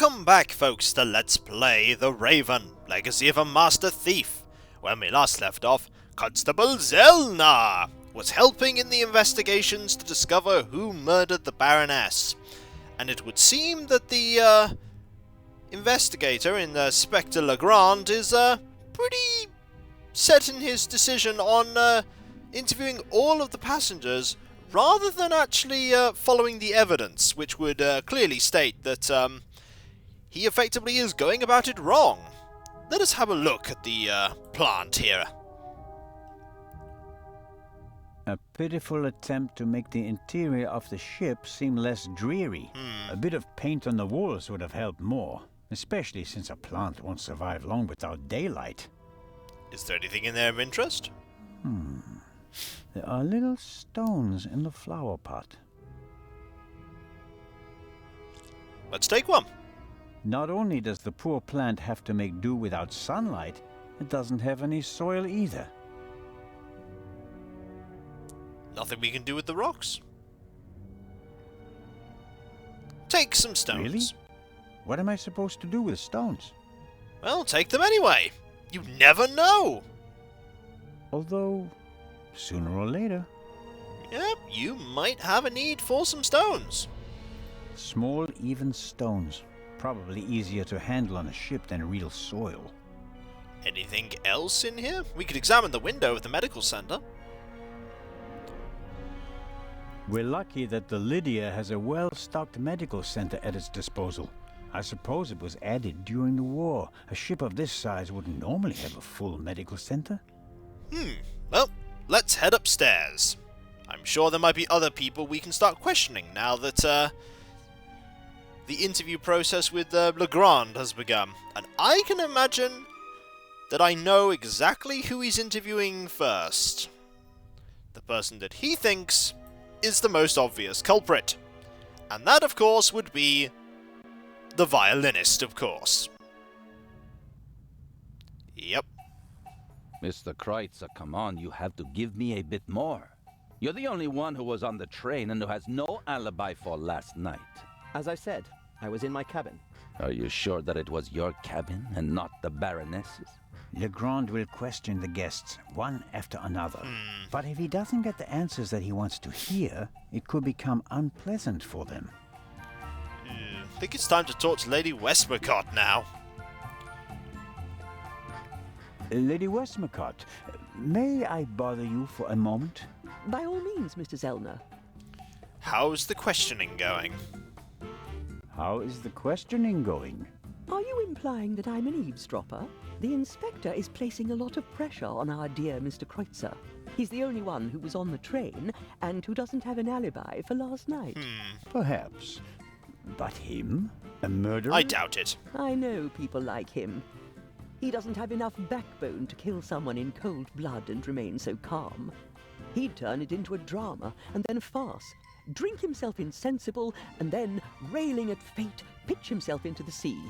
Welcome back, folks, to Let's Play The Raven, Legacy of a Master Thief. When we last left off, Constable Zelna was helping in the investigations to discover who murdered the Baroness. And it would seem that the investigator in Spectre Legrand is pretty set in his decision on interviewing all of the passengers rather than actually following the evidence, which would clearly state that he effectively is going about it wrong. Let us have a look at the plant here. A pitiful attempt to make the interior of the ship seem less dreary. A bit of paint on the walls would have helped more, especially since a plant won't survive long without daylight. Is there anything in there of interest? There are little stones in the flower pot. Let's take one. Not only does the poor plant have to make do without sunlight, it doesn't have any soil either. Nothing we can do with the rocks. Take some stones. Really? What am I supposed to do with stones? Well, take them anyway. You never know. Although, sooner or later. Yep, you might have a need for some stones. Small, even stones. Probably easier to handle on a ship than real soil. Anything else in here? We could examine the window of the medical center. We're lucky that the Lydia has a well-stocked medical center at its disposal. I suppose it was added during the war. A ship of this size wouldn't normally have a full medical center. Well, let's head upstairs. I'm sure there might be other people we can start questioning now that, the interview process with Legrand has begun. And I can imagine that I know exactly who he's interviewing first. The person that he thinks is the most obvious culprit. And that, of course, would be the violinist, of course. Yep. Mr. Kreutzer, come on, you have to give me a bit more. You're the only one who was on the train and who has no alibi for last night. As I said, I was in my cabin. Are you sure that it was your cabin and not the Baroness's? Legrand will question the guests, one after another. But if he doesn't get the answers that he wants to hear, it could become unpleasant for them. I think it's time to talk to Lady Westmacott now. Lady Westmacott, may I bother you for a moment? By all means, Mr. Zellner. How's the questioning going? How is the questioning going? Are you implying that I'm an eavesdropper? The inspector is placing a lot of pressure on our dear Mr. Kreutzer. He's the only one who was on the train and who doesn't have an alibi for last night. Perhaps. But him? A murderer? I doubt it. I know people like him. He doesn't have enough backbone to kill someone in cold blood and remain so calm. He'd turn it into a drama and then a farce, drink himself insensible, and then, railing at fate, pitch himself into the sea.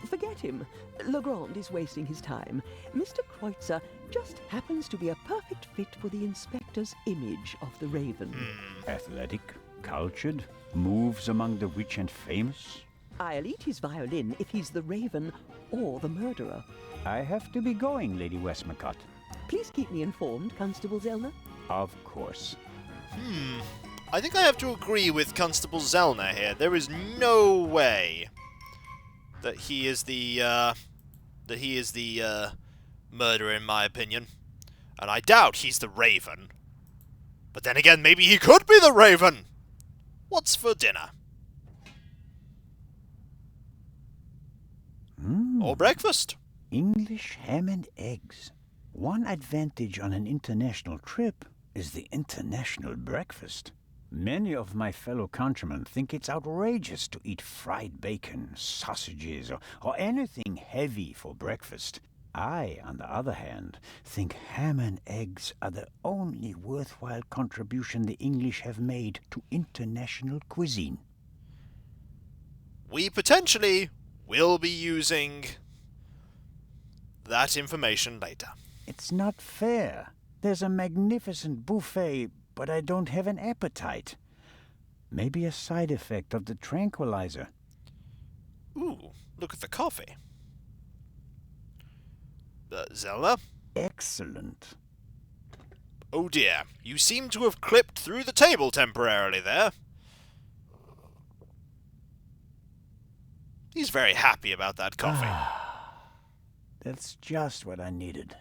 Forget him. Legrand is wasting his time. Mr. Kreutzer just happens to be a perfect fit for the inspector's image of the Raven. Athletic, cultured, moves among the rich and famous. I'll eat his violin if he's the Raven or the murderer. I have to be going, Lady Westmacott. Please keep me informed, Constable Zellner. Of course. I think I have to agree with Constable Zellner here. There is no way that he is the murderer, in my opinion. And I doubt he's the Raven. But then again, maybe he could be the Raven! What's for dinner? Or breakfast? English ham and eggs. One advantage on an international trip is the international breakfast. Many of my fellow countrymen think it's outrageous to eat fried bacon, sausages, or anything heavy for breakfast. I, on the other hand, think ham and eggs are the only worthwhile contribution the English have made to international cuisine. We potentially will be using that information later. It's not fair. There's a magnificent buffet, but I don't have an appetite. Maybe a side effect of the tranquilizer. Ooh, look at the coffee. Zelda? Excellent. Oh dear, you seem to have clipped through the table temporarily there. He's very happy about that coffee. That's just what I needed.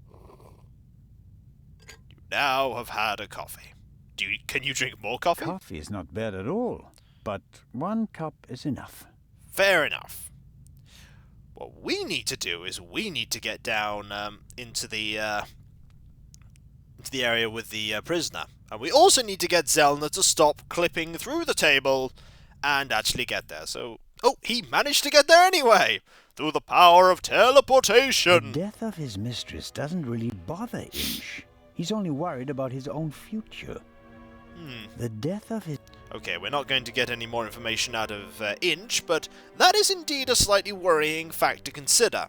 You now have had a coffee. Can you drink more coffee? Coffee is not bad at all, but 1 cup is enough. Fair enough. What we need to do is we need to get down into the area with the prisoner. And we also need to get Zelna to stop clipping through the table and actually get there. So, oh, he managed to get there anyway! Through the power of teleportation! The death of his mistress doesn't really bother Inch. He's only worried about his own future. The death of his... Okay, we're not going to get any more information out of Inch, but that is indeed a slightly worrying fact to consider.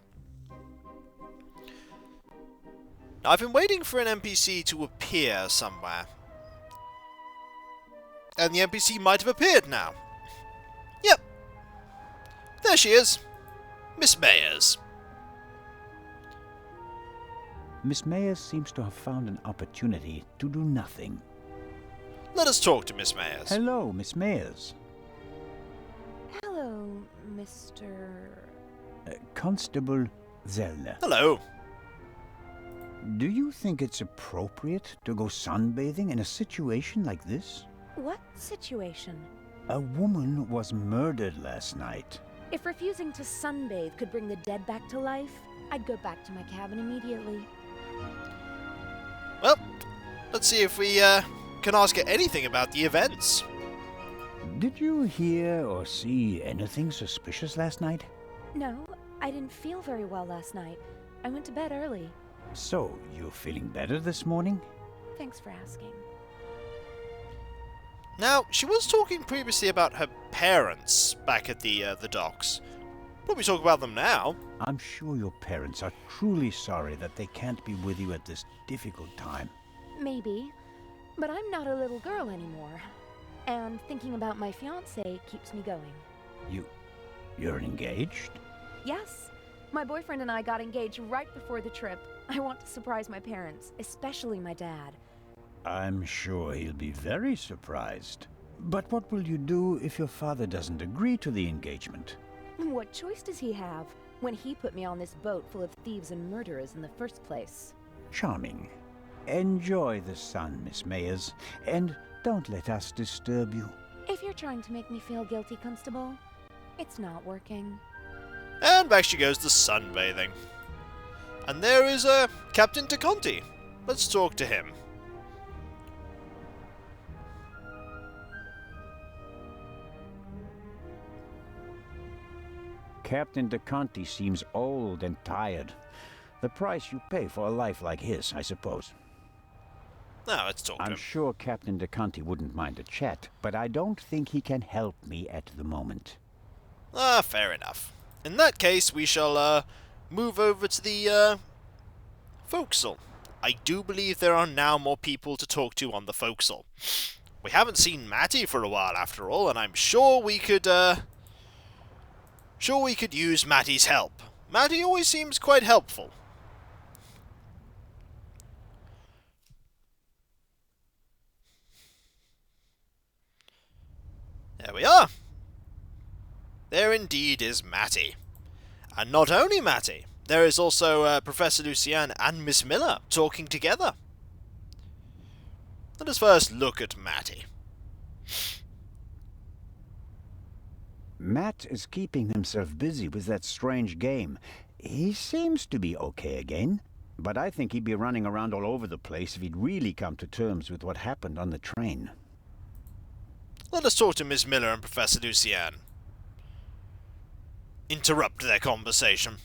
Now, I've been waiting for an NPC to appear somewhere. And the NPC might have appeared now. Yep. There she is. Miss Mayers. Miss Mayers seems to have found an opportunity to do nothing. Let us talk to Miss Mayers. Hello, Miss Mayers. Hello, Mr. Constable Zellner. Hello. Do you think it's appropriate to go sunbathing in a situation like this? What situation? A woman was murdered last night. If refusing to sunbathe could bring the dead back to life, I'd go back to my cabin immediately. Well, let's see if we can ask her anything about the events. Did you hear or see anything suspicious last night? No, I didn't feel very well last night. I went to bed early. So, you're feeling better this morning? Thanks for asking. Now, she was talking previously about her parents back at the docks. What we talk about them now? I'm sure your parents are truly sorry that they can't be with you at this difficult time. Maybe, but I'm not a little girl anymore. And thinking about my fiancé keeps me going. You're engaged? Yes, my boyfriend and I got engaged right before the trip. I want to surprise my parents, especially my dad. I'm sure he'll be very surprised. But what will you do if your father doesn't agree to the engagement? What choice does he have when he put me on this boat full of thieves and murderers in the first place? Charming. Enjoy the sun, Miss Mayers, and don't let us disturb you. If you're trying to make me feel guilty, Constable, it's not working. And back she goes to sunbathing. And there is Captain DeConti. Let's talk to him. Captain DeConti seems old and tired. The price you pay for a life like his, I suppose. Now, let's talk to I'm him. sure Captain DeConti wouldn't mind a chat, but I don't think he can help me at the moment. Ah, fair enough. In that case, we shall move over to the forecastle. I do believe there are now more people to talk to on the forecastle. We haven't seen Matty for a while, after all, and I'm sure we could use Matty's help. Matty always seems quite helpful. There we are. There indeed is Matty. And not only Matty, there is also Professor Lucienne and Miss Miller talking together. Let us first look at Matty. Matt is keeping himself busy with that strange game. He seems to be okay again, but I think he'd be running around all over the place if he'd really come to terms with what happened on the train. Let us talk to Miss Miller and Professor Lucienne. Interrupt their conversation.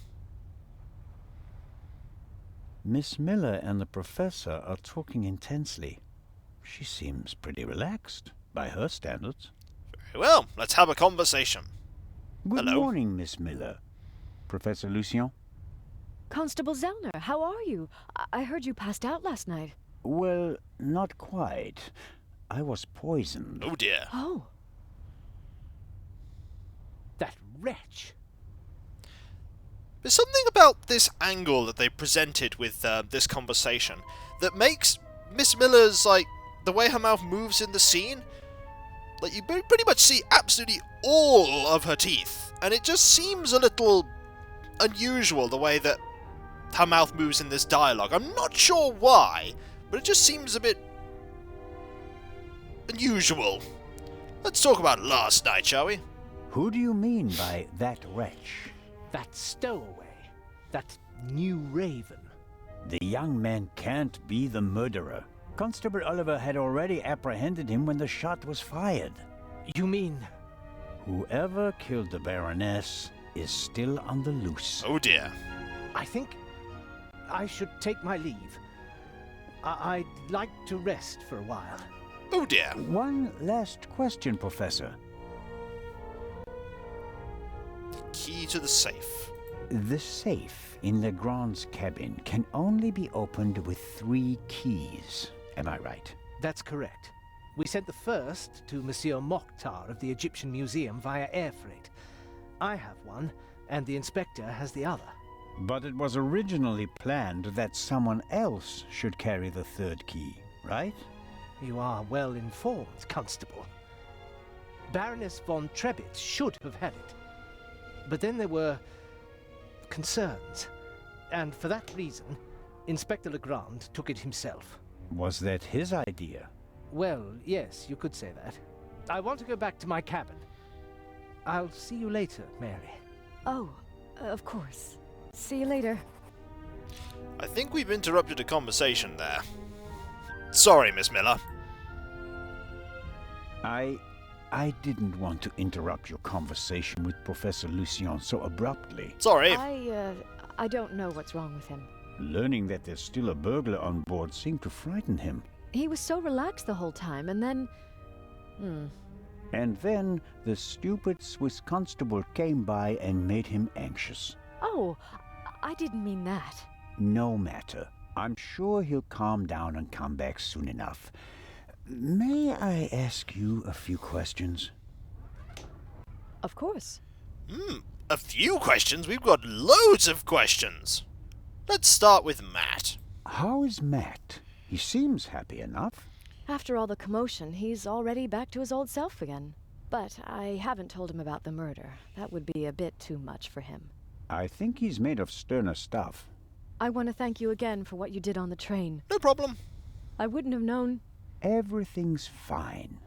Miss Miller and the professor are talking intensely. She seems pretty relaxed, by her standards. Very well, let's have a conversation. Good Hello. morning, Miss Miller. Professor Lucien? Constable Zellner, how are you? I heard you passed out last night. Well, not quite. I was poisoned. Oh dear. Oh, That wretch. There's something about this angle that they presented with this conversation that makes Miss Miller's, like, the way her mouth moves in the scene, like, you pretty much see absolutely all of her teeth, and it just seems a little unusual the way that her mouth moves in this dialogue. I'm not sure why, but it just seems a bit unusual. Let's talk about last night, shall we? Who do you mean by that wretch? That stowaway. That new raven. The young man can't be the murderer. Constable Oliver had already apprehended him when the shot was fired. You mean... Whoever killed the Baroness is still on the loose. Oh dear. I think I should take my leave. I'd like to rest for a while. Oh dear. One last question, Professor. Key to the safe. The safe in Legrand's cabin can only be opened with 3 keys. Am I right? That's correct. We sent the first to Monsieur Mokhtar of the Egyptian Museum via air freight. I have one, and the inspector has the other. But it was originally planned that someone else should carry the 3rd key, right? You are well informed, Constable. Baroness von Trebitz should have had it. But then there were concerns, and for that reason, Inspector Legrand took it himself. Was that his idea? Well, yes, you could say that. I want to go back to my cabin. I'll see you later, Mary. Oh, of course. See you later. I think we've interrupted a conversation there. Sorry, Miss Miller. I didn't want to interrupt your conversation with Professor Lucien so abruptly. Sorry. I don't know what's wrong with him. Learning that there's still a burglar on board seemed to frighten him. He was so relaxed the whole time, and then... And then the stupid Swiss constable came by and made him anxious. Oh, I didn't mean that. No matter. I'm sure he'll calm down and come back soon enough. May I ask you a few questions? Of course. A few questions? We've got loads of questions. Let's start with Matt. How is Matt? He seems happy enough. After all the commotion, he's already back to his old self again. But I haven't told him about the murder. That would be a bit too much for him. I think he's made of sterner stuff. I want to thank you again for what you did on the train. No problem. I wouldn't have known. Everything's fine.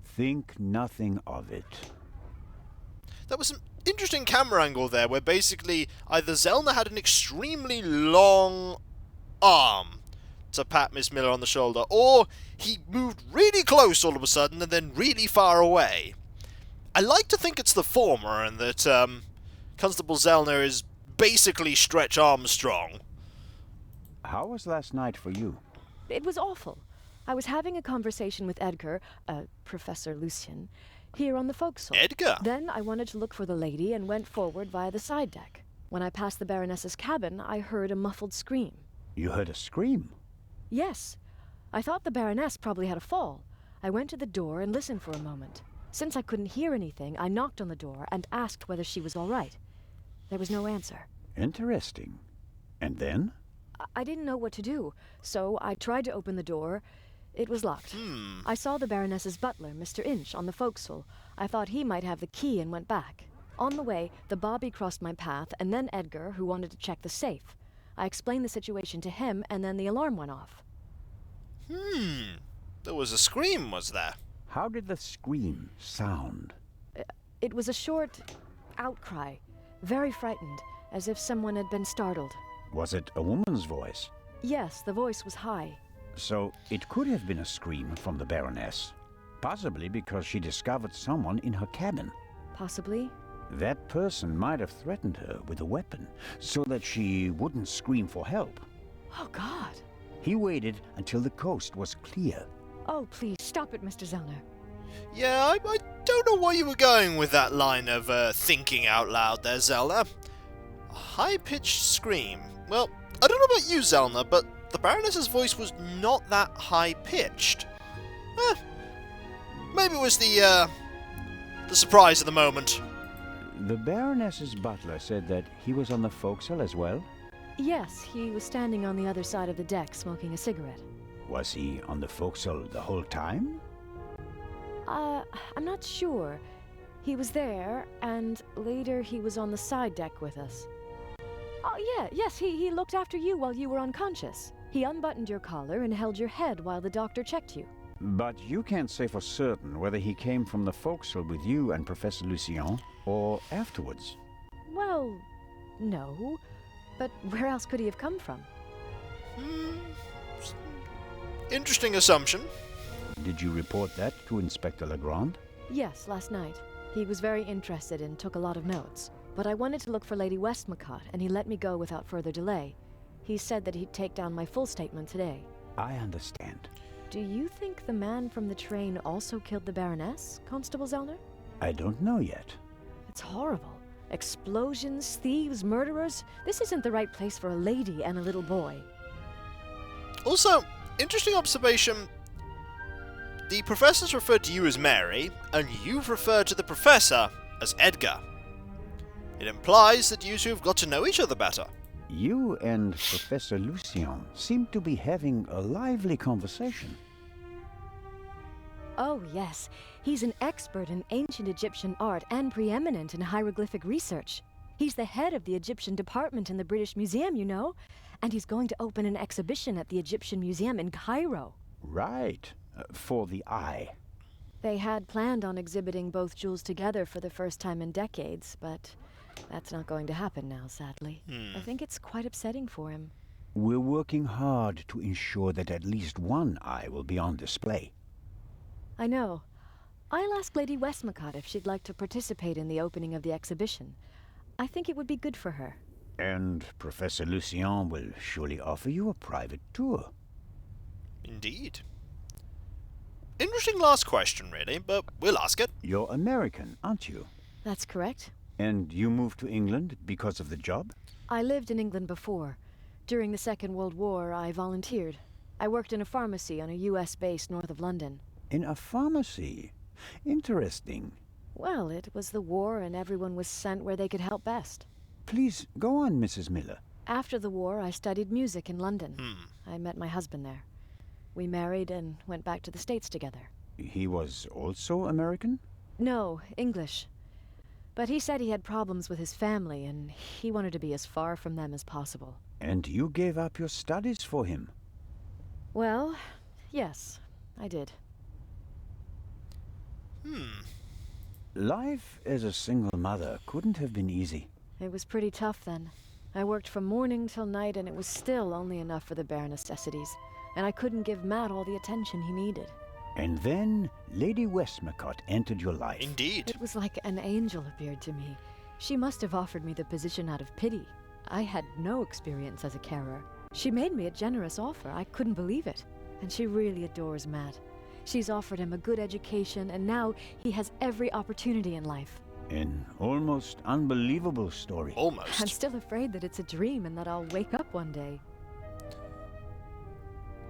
Think nothing of it. That was an interesting camera angle there, where basically either Zellner had an extremely long arm to pat Miss Miller on the shoulder, or he moved really close all of a sudden and then really far away. I like to think it's the former, and that Constable Zellner is basically Stretch Armstrong. How was last night for you? It was awful. I was having a conversation with Edgar, Professor Lucien, here on the forecastle. Edgar? Then I wanted to look for the lady and went forward via the side deck. When I passed the Baroness's cabin, I heard a muffled scream. You heard a scream? Yes. I thought the Baroness probably had a fall. I went to the door and listened for a moment. Since I couldn't hear anything, I knocked on the door and asked whether she was all right. There was no answer. Interesting. And then? I didn't know what to do, so I tried to open the door. It was locked. I saw the Baroness's butler, Mr. Inch, on the forecastle. I thought he might have the key and went back. On the way, the bobby crossed my path, and then Edgar, who wanted to check the safe. I explained the situation to him, and then the alarm went off. There was a scream, was there? How did the scream sound? It was a short outcry, very frightened, as if someone had been startled. Was it a woman's voice? Yes, the voice was high. So it could have been a scream from the Baroness. Possibly because she discovered someone in her cabin. Possibly. That person might have threatened her with a weapon, so that she wouldn't scream for help. Oh, God. He waited until the coast was clear. Oh, please, stop it, Mr. Zellner. Yeah, I don't know where you were going with that line of thinking out loud there, Zellner. A high-pitched scream. Well, I don't know about you, Zellner, but the Baroness's voice was not that high-pitched. Maybe it was the surprise of the moment. The Baroness's butler said that he was on the forecastle as well? Yes, he was standing on the other side of the deck smoking a cigarette. Was he on the forecastle the whole time? I'm not sure. He was there, and later he was on the side deck with us. Oh, yes, he looked after you while you were unconscious. He unbuttoned your collar and held your head while the doctor checked you. But you can't say for certain whether he came from the forecastle with you and Professor Lucien, or afterwards. Well, no. But where else could he have come from? Interesting assumption. Did you report that to Inspector Legrand? Yes, last night. He was very interested and took a lot of notes. But I wanted to look for Lady Westmacott, and he let me go without further delay. He said that he'd take down my full statement today. I understand. Do you think the man from the train also killed the Baroness, Constable Zellner? I don't know yet. It's horrible. Explosions, thieves, murderers. This isn't the right place for a lady and a little boy. Also, interesting observation. The professor's referred to you as Mary, and you've referred to the professor as Edgar. It implies that you two have got to know each other better. You and Professor Lucien seem to be having a lively conversation. Oh, yes. He's an expert in ancient Egyptian art and preeminent in hieroglyphic research. He's the head of the Egyptian department in the British Museum, you know. And he's going to open an exhibition at the Egyptian Museum in Cairo. Right. For the eye. They had planned on exhibiting both jewels together for the first time in decades, but that's not going to happen now, sadly. I think it's quite upsetting for him. We're working hard to ensure that at least one eye will be on display. I know. I'll ask Lady Westmacott if she'd like to participate in the opening of the exhibition. I think it would be good for her. And Professor Lucien will surely offer you a private tour. Indeed. Interesting last question, really, but we'll ask it. You're American, aren't you? That's correct. And you moved to England because of the job? I lived in England before. During the Second World War, I volunteered. I worked in a pharmacy on a U.S. base north of London. In a pharmacy? Interesting. Well, it was the war and everyone was sent where they could help best. Please, go on, Mrs. Miller. After the war, I studied music in London. I met my husband there. We married and went back to the States together. He was also American? No, English. But he said he had problems with his family and he wanted to be as far from them as possible. And you gave up your studies for him? Well, yes, I did. Life as a single mother couldn't have been easy. It was pretty tough then. I worked from morning till night and it was still only enough for the bare necessities. And I couldn't give Matt all the attention he needed. And then Lady Westmacott entered your life. Indeed. It was like an angel appeared to me. She must have offered me the position out of pity. I had no experience as a carer. She made me a generous offer. I couldn't believe it. And she really adores Matt. She's offered him a good education, and now he has every opportunity in life. An almost unbelievable story. Almost. I'm still afraid that it's a dream and that I'll wake up one day.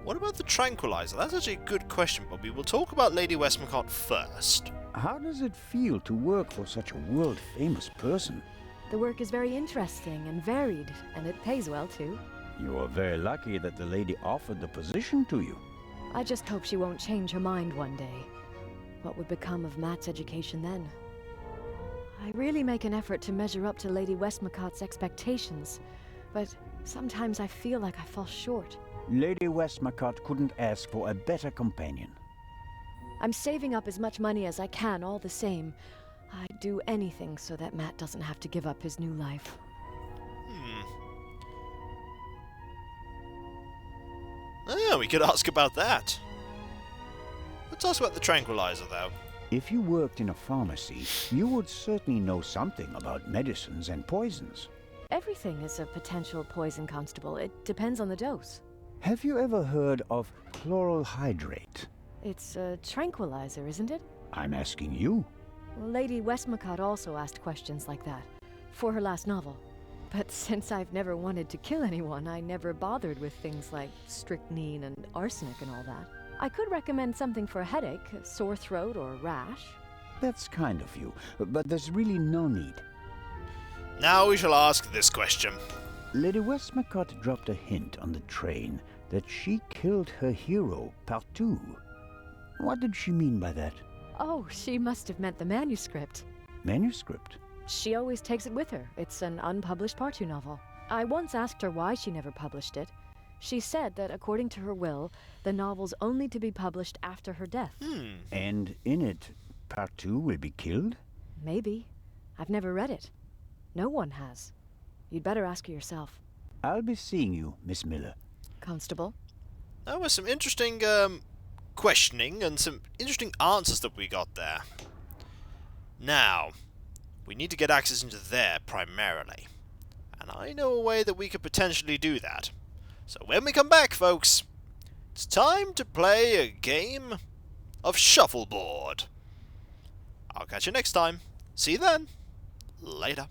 What about the tranquilizer? That's actually a good question, Bobby. We'll talk about Lady Westmacott first. How does it feel to work for such a world-famous person? The work is very interesting and varied, and it pays well, too. You are very lucky that the lady offered the position to you. I just hope she won't change her mind one day. What would become of Matt's education then? I really make an effort to measure up to Lady Westmacott's expectations, but sometimes I feel like I fall short. Lady Westmacott couldn't ask for a better companion. I'm saving up as much money as I can all the same. I'd do anything so that Matt doesn't have to give up his new life. Oh, we could ask about that. Let's ask about the tranquilizer, though. If you worked in a pharmacy, you would certainly know something about medicines and poisons. Everything is a potential poison, Constable. It depends on the dose. Have you ever heard of chloral hydrate? It's a tranquilizer, isn't it? I'm asking you. Well, Lady Westmacott also asked questions like that, for her last novel. But since I've never wanted to kill anyone, I never bothered with things like strychnine and arsenic and all that. I could recommend something for a headache, a sore throat, or a rash. That's kind of you, but there's really no need. Now we shall ask this question. Lady Westmacott dropped a hint on the train that she killed her hero, Partout. What did she mean by that? Oh, she must have meant the manuscript. Manuscript? She always takes it with her. It's an unpublished Partout novel. I once asked her why she never published it. She said that according to her will, the novel's only to be published after her death. And in it, Partout will be killed? Maybe. I've never read it. No one has. You'd better ask her yourself. I'll be seeing you, Miss Miller. Constable? That was some interesting questioning and some interesting answers that we got there. Now, we need to get access into there primarily. And I know a way that we could potentially do that. So when we come back, folks, it's time to play a game of shuffleboard. I'll catch you next time. See you then. Later.